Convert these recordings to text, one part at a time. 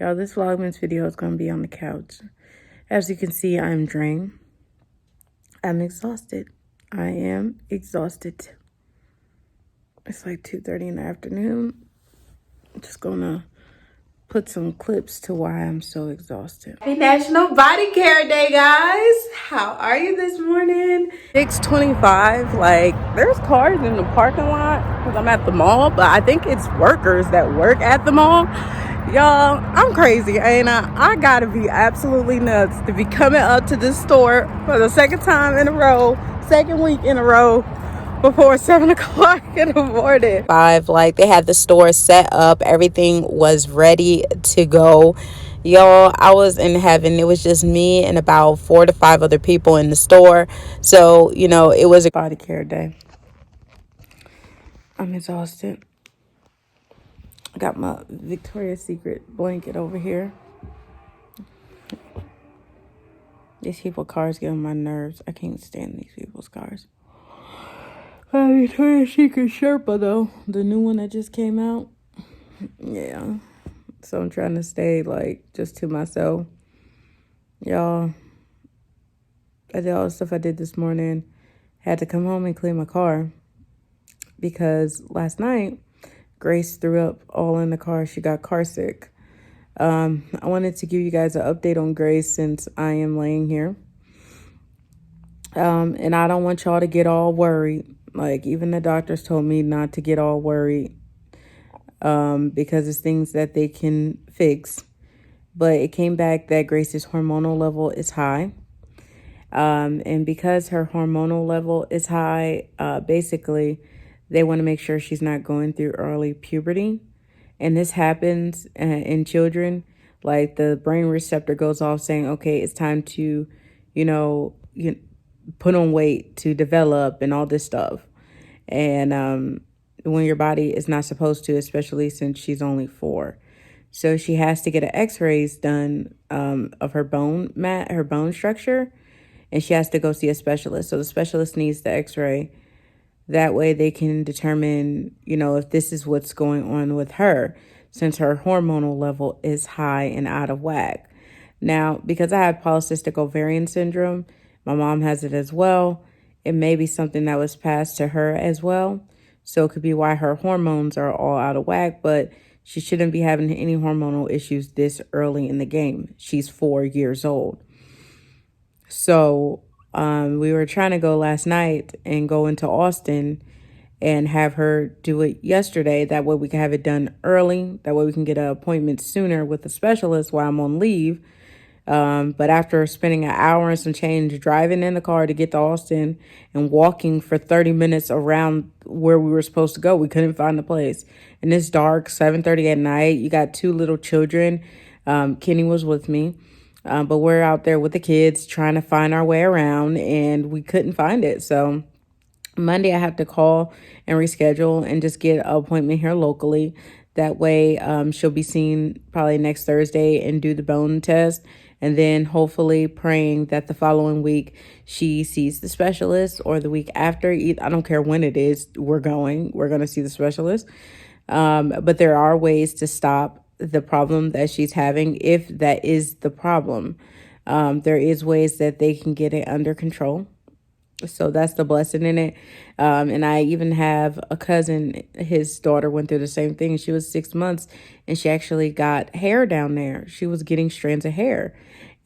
Y'all, this Vlogmas video is going to be on the couch. As you can see, I'm drained. I'm exhausted. I am exhausted. It's like 2:30 in the afternoon. I'm just going to put some clips to why I'm so exhausted. Happy National Body Care Day, guys. How are you this morning? 6:25. Like, there's cars in the parking lot because I'm at the mall, but I think it's workers that work at the mall. Y'all, I'm crazy, ain't I gotta be absolutely nuts to be coming up to this store for the second time in a row, second week in a row, before 7 o'clock in the morning. Like, they had the store set up, everything was ready to go. Y'all, I was in heaven. It was just me and about 4 to 5 other people in the store. So, you know, it was a body care day. I'm exhausted. I got my Victoria's Secret blanket over here. These people's cars get on my nerves. I can't stand these people's cars. Victoria's Secret Sherpa, though. The new one that just came out. Yeah. So I'm trying to stay, like, just to myself. Y'all, I did all the stuff I did this morning. Had to come home and clean my car. Because last night, Grace threw up all in the car. She got car sick. I wanted to give you guys an update on Grace since I am laying here. And I don't want y'all to get all worried. Like, even the doctors told me not to get all worried. Because it's things that they can fix. But it came back that Grace's hormonal level is high. And because her hormonal level is high, basically, they want to make sure she's not going through early puberty. And this happens in children. Like, the brain receptor goes off saying, okay, it's time to, put on weight to develop and all this stuff. And when your body is not supposed to, especially since she's only 4. So she has to get an x-rays done of her bone structure. And she has to go see a specialist. So the specialist needs the x-ray. That way they can determine, if this is what's going on with her, since her hormonal level is high and out of whack. Now, because I have polycystic ovarian syndrome, my mom has it as well. It may be something that was passed to her as well. So it could be why her hormones are all out of whack, but she shouldn't be having any hormonal issues this early in the game. She's 4 years old. So we were trying to go last night and go into Austin and have her do it yesterday. That way we can have it done early. That way we can get an appointment sooner with the specialist while I'm on leave. But after spending an hour and some change driving in the car to get to Austin and walking for 30 minutes around where we were supposed to go, we couldn't find the place. And it's dark, 7:30 at night. You got 2 little children. Kenny was with me. But we're out there with the kids trying to find our way around, and we couldn't find it. So Monday I have to call and reschedule and just get an appointment here locally. That way she'll be seen probably next Thursday and do the bone test. And then hopefully praying that the following week she sees the specialist, or the week after. I don't care when it is, we're going to see the specialist. But there are ways to stop the problem that she's having, if that is the problem. There is ways that they can get it under control. So that's the blessing in it. And I even have a cousin, his daughter went through the same thing. She was 6 months and she actually got hair down there. She was getting strands of hair.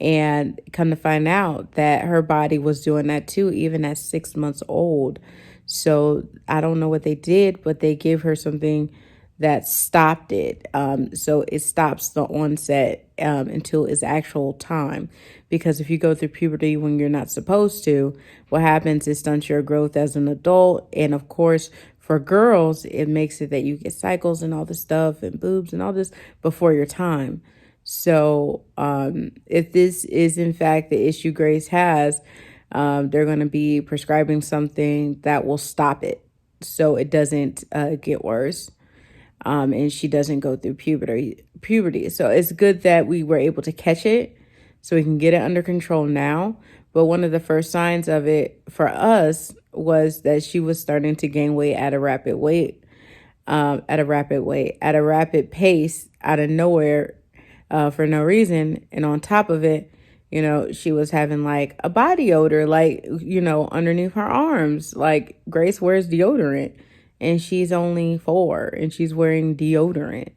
And come to find out that her body was doing that too, even at 6 months old. So I don't know what they did, but they gave her something that stopped it. So it stops the onset until it's actual time. Because if you go through puberty when you're not supposed to, what happens is stunts your growth as an adult. And of course, for girls, it makes it that you get cycles and all this stuff and boobs and all this before your time. So if this is in fact the issue Grace has, they're going to be prescribing something that will stop it so it doesn't get worse. And she doesn't go through puberty. So it's good that we were able to catch it so we can get it under control now. But one of the first signs of it for us was that she was starting to gain weight at a rapid pace, out of nowhere. for no reason. And on top of it, she was having like a body odor, like, underneath her arms. Like, Grace wears deodorant and she's only 4 and she's wearing deodorant.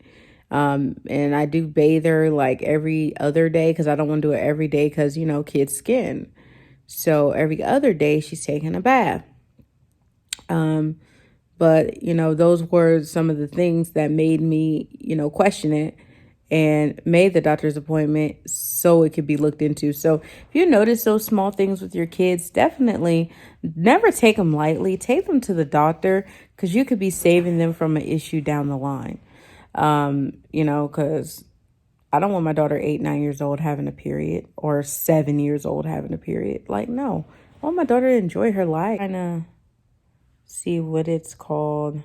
And I do bathe her like every other day because I don't want to do it every day because, kids' skin. So every other day she's taking a bath. But, those were some of the things that made me, question it and made the doctor's appointment so it could be looked into. So if you notice those small things with your kids, definitely never take them lightly. Take them to the doctor because you could be saving them from an issue down the line. Because I don't want my daughter 8, 9 years old having a period or 7 years old having a period. Like, no, I want my daughter to enjoy her life. Trying to see what it's called.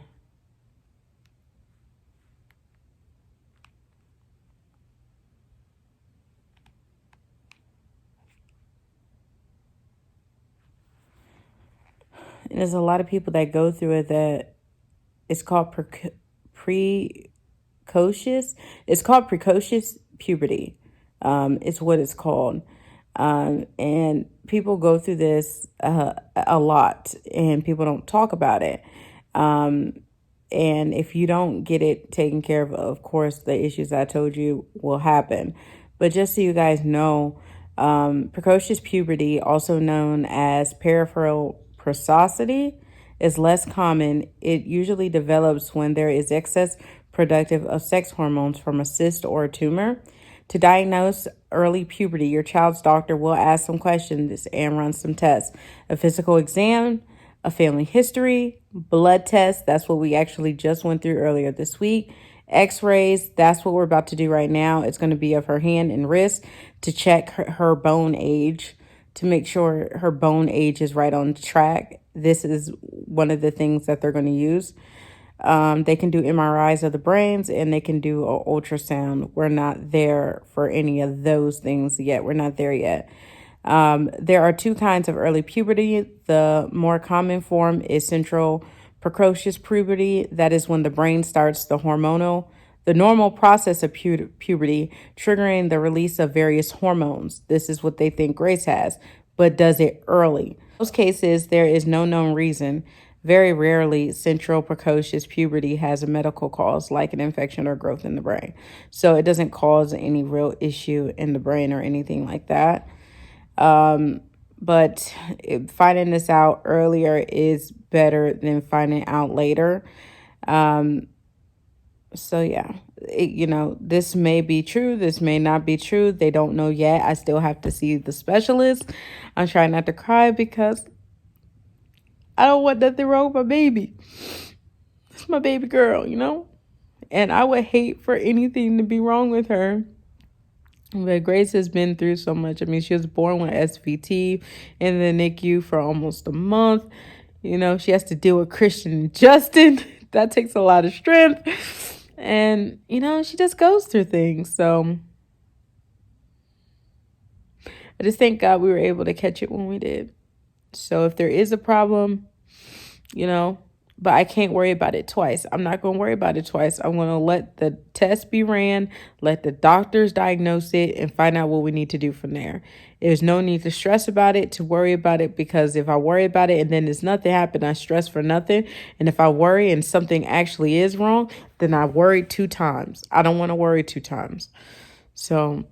And there's a lot of people that go through it that it's called precocious. It's called precocious puberty. It's what it's called. And people go through this a lot, and people don't talk about it. And if you don't get it taken care of course, the issues I told you will happen. But just so you guys know, precocious puberty, also known as peripheral precocity, is less common. It usually develops when there is excess productive of sex hormones from a cyst or a tumor. To diagnose early puberty, your child's doctor will ask some questions and run some tests. A physical exam, a family history, blood test. That's what we actually just went through earlier this week. X-rays, that's what we're about to do right now. It's going to be of her hand and wrist to check her bone age, to make sure her bone age is right on track. This is one of the things that they're going to use. They can do MRIs of the brains and they can do an ultrasound. We're not there for any of those things yet. We're not there yet. There are 2 kinds of early puberty. The more common form is central precocious puberty. That is when the brain starts the normal process of puberty, triggering the release of various hormones. This is what they think Grace has, but does it early. In most cases, there is no known reason. Very rarely, central precocious puberty has a medical cause like an infection or growth in the brain. So it doesn't cause any real issue in the brain or anything like that. But finding this out earlier is better than finding out later. So yeah, this may be true. This may not be true. They don't know yet. I still have to see the specialist. I'm trying not to cry because I don't want nothing wrong with my baby. It's my baby girl, and I would hate for anything to be wrong with her. But Grace has been through so much. I mean, she was born with SVT in the NICU for almost a month. She has to deal with Christian and Justin. That takes a lot of strength. And, she just goes through things. So I just thank God we were able to catch it when we did. So if there is a problem, but I can't worry about it twice. I'm not going to worry about it twice. I'm going to let the test be ran, let the doctors diagnose it, and find out what we need to do from there. There's no need to stress about it, to worry about it, because if I worry about it and then there's nothing happened, I stress for nothing. And if I worry and something actually is wrong, then I worry 2 times. I don't want to worry 2 times. So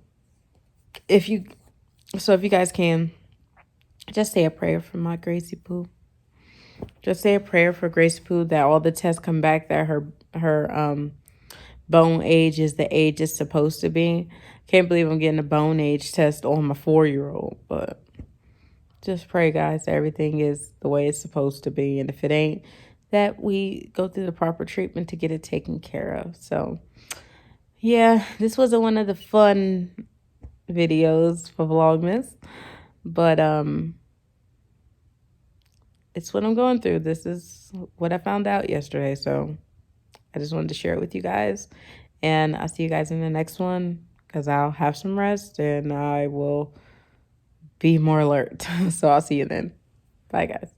if you guys can, just say a prayer for my Gracie Poo. Just say a prayer for Grace Poo that all the tests come back that her bone age is the age it's supposed to be. Can't believe I'm getting a bone age test on my 4-year-old, but just pray, guys, that everything is the way it's supposed to be. And if it ain't, that we go through the proper treatment to get it taken care of. So, yeah, this wasn't one of the fun videos for Vlogmas, but it's what I'm going through. This is what I found out yesterday. So I just wanted to share it with you guys. And I'll see you guys in the next one because I'll have some rest and I will be more alert. So I'll see you then. Bye, guys.